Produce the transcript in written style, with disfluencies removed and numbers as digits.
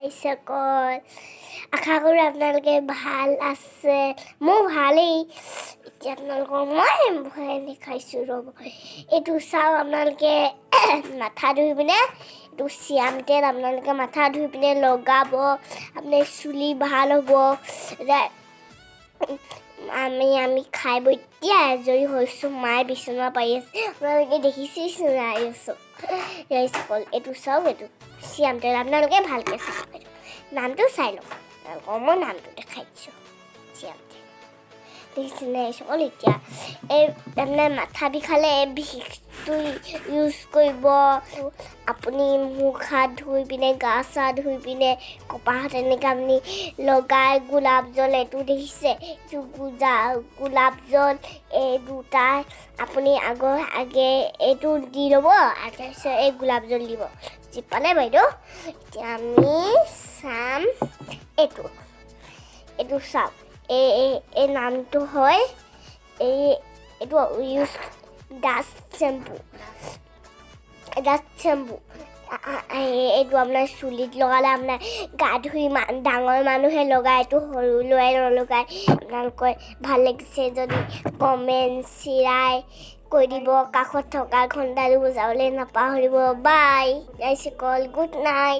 সকল আশা কৰোঁ আপোনালোকে ভাল আছে মোৰ ভালেই এতিয়া আপোনালোকৰ মই ভয় দেখাইছোঁ ৰ'ব এইটো চাওঁ আপোনালোকে মাথা ধুই পিনে এইটো চিয়াম তেল আপোনালোকে মাথা ধুই পিনে লগাব আপোনাৰ চুলি ভাল হ'ব আমি খাই বৈ এতিয়া আজৰি হৈছোঁ মায়ে বিচনা পাৰি আছে আপোনালোকে দেখিছেইচোন সকল এইটো চাওক এইটো চিয়াম তেল আপোনালোকে ভালকৈ চাব নামটো চাই লওক আপোনালোকৰ মই নামটো দেখাই দিছোঁ চিয়াম তেল দেখিছেনে সকল এতিয়া এই আপোনাৰ মাথা বিষালে বিষটো ইউজ কৰিব আপুনি মুখ হাত ধুই পিনে গা চা ধুই পিনে কপাহত এনেকৈ আপুনি লগাই গোলাপ জল এইটো দেখিছে এইটো গোলাপ জল এই দুটা আপুনি আগে এইটো দি ল'ব আৰু তাৰপিছত এই গোলাপ জল দিব বুজি পালে বাইদেউ এতিয়া আমি চাম এইটো চাওক এই নামটো হয় এইটো ইউজ ডাষ্ট চেম্পু এইটো আপোনাৰ চুলিত লগালে আপোনাৰ গা ধুই ডাঙৰ মানুহে লগায় এইটো সৰু ল'ৰাই নলগায় আপোনালোকৰ ভাল লাগিছে যদি কমেণ্ট চিৰাই কৈ দিব কাষত থকা ঘণ্টাটো বজাবলৈ নাপাহৰিব বাই সকল গুড নাইট